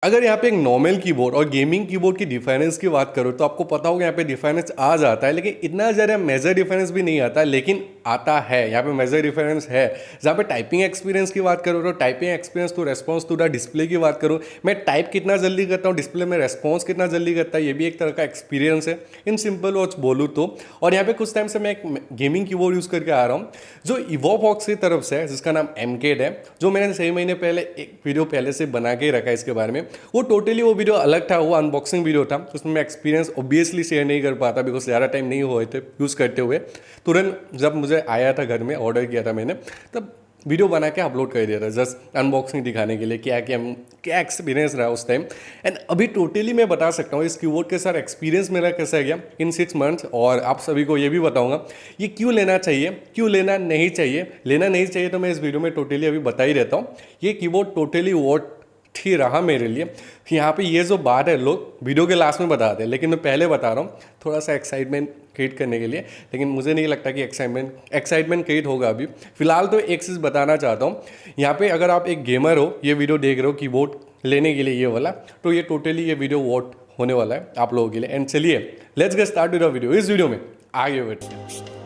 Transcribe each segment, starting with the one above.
अगर यहाँ पे एक नॉर्मल कीबोर्ड और गेमिंग कीबोर्ड की डिफरेंस की बात करो तो आपको पता होगा यहाँ पे डिफरेंस आ जाता है, लेकिन इतना ज़्यादा मेजर डिफरेंस भी नहीं आता, लेकिन आता है। यहाँ पे मेजर डिफरेंस है। जहाँ पे टाइपिंग एक्सपीरियंस की बात करो तो typing experience to response to the display की बात करूँ, मैं टाइप कितना जल्दी करता हूँ, डिस्प्ले में रेस्पॉन्स कितना जल्दी करता है, ये भी एक तरह का एक्सपीरियंस है इन सिंपल वॉच बोलूँ तो। और यहाँ पे कुछ टाइम से मैं एक गेमिंग कीबोर्ड यूज़ करके आ रहा हूँ जो इवोबॉक्स की तरफ से है, जिसका नाम एमकेड है, जो मैंने 6 महीने पहले एक वीडियो पहले से बना के रखा है इसके बारे में। वो टोटली वो वीडियो अलग था, वो अनबॉक्सिंग वीडियो था, उसमें मैं एक्सपीरियंस ऑब्वियसली शेयर नहीं कर पाता बिकॉज ज़्यादा टाइम नहीं हुए थे यूज़ करते हुए। तुरंत जब मुझे आया था घर में, ऑर्डर किया था मैंने, तब वीडियो बना के अपलोड कर दिया था जस्ट अनबॉक्सिंग दिखाने के लिए क्या एक्सपीरियंस रहा उस टाइम। एंड अभी टोटली मैं बता सकता हूँ इस कीबोर्ड के साथ एक्सपीरियंस मेरा कैसा गया इन 6 मंथ्स। और आप सभी को ये भी बताऊंगा ये क्यों लेना चाहिए, क्यों लेना नहीं चाहिए। लेना नहीं चाहिए तो मैं इस वीडियो में टोटली अभी बता ही रहता हूँ। ये कीबोर्ड टोटली वॉट ठीक रहा मेरे लिए। यहाँ पे ये जो बात है लोग वीडियो के लास्ट में बताते हैं, लेकिन मैं पहले बता रहा हूँ थोड़ा सा एक्साइटमेंट क्रिएट करने के लिए, लेकिन मुझे नहीं लगता कि एक्साइटमेंट क्रिएट होगा अभी। फिलहाल तो एक चीज़ बताना चाहता हूँ, यहाँ पे अगर आप एक गेमर हो, ये वीडियो देख रहे हो कीबोर्ड लेने के लिए ये वाला, तो ये टोटली ये वीडियो वॉट होने वाला है आप लोगों के लिए। एंड चलिए let's get start with the video. इस वीडियो में आगे बढ़ते हैं।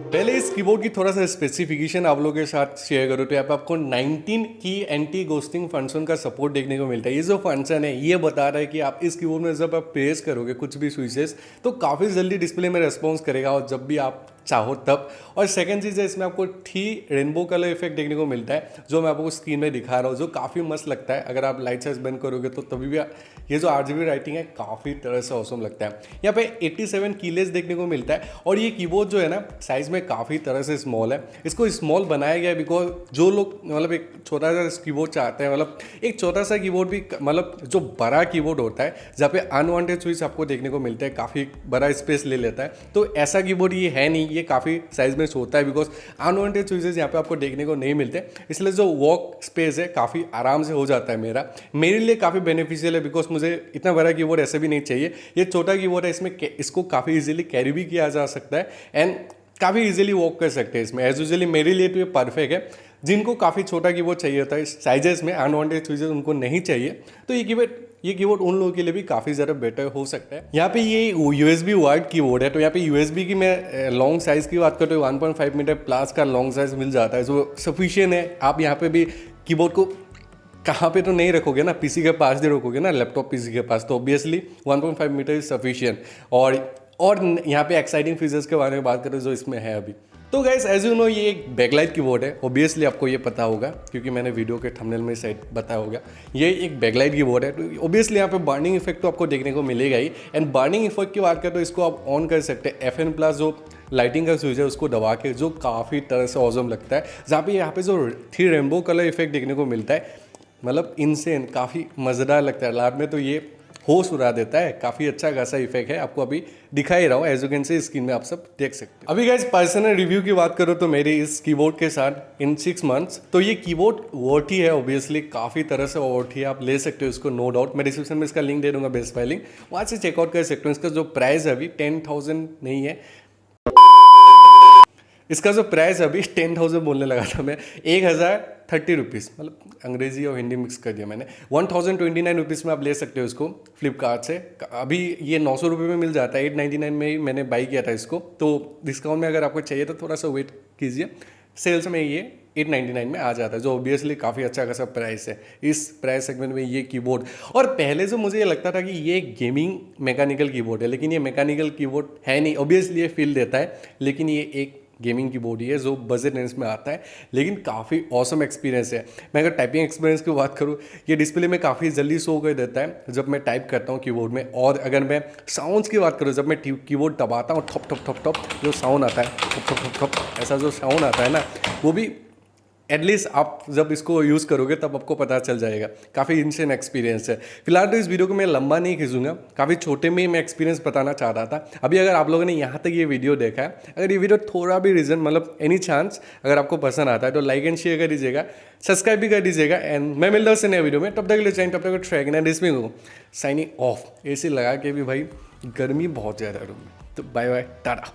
पहले इस कीबोर्ड की थोड़ा सा स्पेसिफिकेशन आप लोगों के साथ शेयर करूँ तो यहाँ पे आपको 19 की एंटी गोस्टिंग फंक्शन का सपोर्ट देखने को मिलता है। ये जो फंक्शन है ये बता रहा है कि आप इस कीबोर्ड में जब आप प्रेस करोगे कुछ भी स्विचेस तो काफ़ी जल्दी डिस्प्ले में रेस्पॉन्स करेगा, और जब भी आप चाहो तब। और सेकंड चीज़ है, इसमें आपको रेनबो कलर इफेक्ट देखने को मिलता है जो मैं आपको स्क्रीन में दिखा रहा हूँ, जो काफ़ी मस्त लगता है। अगर आप लाइट साइज बंद करोगे तो तभी भी ये जो RGB राइटिंग है काफ़ी तरह से औसम लगता है। यहाँ पे 87 कीलेस देखने को मिलता है, और ये कीबोर्ड जो है ना साइज़ में काफ़ी तरह से स्मॉल है। इसको स्मॉल बनाया गया है बिकॉज जो लोग मतलब एक छोटा सा कीबोर्ड चाहते हैं, मतलब एक छोटा सा कीबोर्ड भी, मतलब जो बड़ा कीबोर्ड होता है जहाँ पे अनवांटेड स्विच आपको देखने को मिलता है, काफ़ी बड़ा स्पेस ले लेता है, तो ऐसा कीबोर्ड ये है नहीं। ये काफ़ी साइज में होता है बिकॉज अनवांटेड स्विचेस यहाँ पे आपको देखने को नहीं मिलते, इसलिए जो वर्क स्पेस है काफ़ी आराम से हो जाता है। मेरे लिए काफ़ी बेनिफिशियल है बिकॉज मुझे इतना बड़ा कीबोर्ड ऐसे भी नहीं चाहिए। ये छोटा कीबोर्ड है, इसमें इसको काफ़ी इजीली कैरी भी किया जा सकता है एंड काफ़ी इजीली वर्क कर सकते हैं इसमें। एज यूजुअली मेरे लिए तो ये परफेक्ट है। जिनको काफ़ी छोटा कीबोर्ड चाहिए होता है साइजेस में, अनवांटेड स्विचेस उनको नहीं चाहिए, तो ये कीबोर्ड उन लोगों के लिए भी काफ़ी ज़्यादा बेटर हो सकता है। यहाँ पे ये USB वाइड कीबोर्ड है, तो यहाँ पे USB की मैं लॉन्ग साइज़ की बात करते हुए 1.5 मीटर प्लस का लॉन्ग साइज़ मिल जाता है, जो सफिशियंट है। आप यहाँ पे भी कीबोर्ड को कहाँ पे तो नहीं रखोगे ना, पीसी के पास ही रखोगे ना, लैपटॉप पीसी के पास, तो ऑब्वियसली 1.5 मीटर इज सफिशियंट। और यहाँ पे एक्साइटिंग फीचर्स के बारे में बात करें जो इसमें है अभी, तो गाइस एज यू नो ये एक बैकलाइट कीबोर्ड है। ऑब्वियसली आपको ये पता होगा क्योंकि मैंने वीडियो के थंबनेल में साइड बताया होगा, ये एक बैकलाइट कीबोर्ड है। तो ऑब्वियसली यहाँ पे बर्निंग इफेक्ट तो आपको देखने को मिलेगा ही। एंड बर्निंग इफेक्ट की बात करें तो इसको आप ऑन कर सकते हैं FN+ जो लाइटिंग का स्विच है उसको दबा के, जो काफ़ी तरह से ऑसम लगता है। जहाँ पे यहाँ पे जो 3 रेनबो कलर इफेक्ट देखने को मिलता है, मतलब इनसेन, काफ़ी मज़ेदार लगता है। रात में तो ये होश उड़ा देता है, काफ़ी अच्छा खासा इफेक्ट है। आपको अभी दिखा ही रहा हूँ, as you can see screen में आप सब देख सकते हैं। अभी गाइस पर्सनल रिव्यू की बात करो तो मेरे इस कीबोर्ड के साथ इन 6 मंथ्स, तो ये कीबोर्ड वर्थी है, ऑब्वियसली काफ़ी तरह से वर्थी है। आप ले सकते हो इसको, नो डाउट। मैं डिस्क्रिप्शन में इसका लिंक दे दूंगा, बेस्ट बाय लिंक, वहाँ से चेकआउट कर सकते हो। इसका जो प्राइस है अभी 10,000 नहीं है, इसका जो प्राइस अभी 10,000 बोलने लगा था मैं, 1,030 रुपीज़, मतलब अंग्रेजी और हिंदी मिक्स कर दिया मैंने। 1,029 रुपीज़ में आप ले सकते हो इसको फ्लिपकार्ट से। अभी ये 900 रुपये में मिल जाता है, 899 में ही मैंने बाई किया था इसको। तो डिस्काउंट में अगर आपको चाहिए तो थोड़ा सा वेट कीजिए, सेल्स में ये 899 में आ जाता है, जो ऑब्वियसली काफ़ी अच्छा खासा प्राइस है इस प्राइस सेगमेंट में ये कीबोर्ड। और पहले जो मुझे ये लगता था कि ये गेमिंग मैकेनिकल कीबोर्ड है, लेकिन ये मैकेनिकल कीबोर्ड है नहीं। ऑब्वियसली ये फील देता है, लेकिन ये एक गेमिंग कीबोर्ड ही है जो बजट रेंज में आता है, लेकिन काफ़ी ऑसम एक्सपीरियंस है। मैं अगर टाइपिंग एक्सपीरियंस की बात करूँ, ये डिस्प्ले में काफ़ी जल्दी शो कर देता है जब मैं टाइप करता हूँ कीबोर्ड में। और अगर मैं साउंड्स की बात करूँ, जब मैं कीबोर्ड दबाता हूँ, ठप ठप ठप ठप जो साउंड आता है, ठप ठप ठप ठप ऐसा जो साउंड आता है ना, वो भी एटलीस्ट आप जब इसको यूज़ करोगे तब आपको पता चल जाएगा। काफ़ी इंसेंट एक्सपीरियंस है। फिलहाल तो इस वीडियो को मैं लंबा नहीं खींचूंगा, काफ़ी छोटे में मैं एक्सपीरियंस बताना चाह रहा था। अभी अगर आप लोगों ने यहाँ तक ये वीडियो देखा है, अगर ये वीडियो थोड़ा भी रीज़न, मतलब एनी चांस अगर आपको पसंद आता है तो लाइक एंड शेयर कर दीजिएगा, सब्सक्राइब भी कर दीजिएगा। एंड मैं मिलता हूँ नए वीडियो में, तब तक के लिए चाहिए, तब तक ट्रैक एंड इसमें को साइनिंग ऑफ। AC लगा के भी भाई गर्मी बहुत ज़्यादा रूम में, तो बाय बाय, टाटा।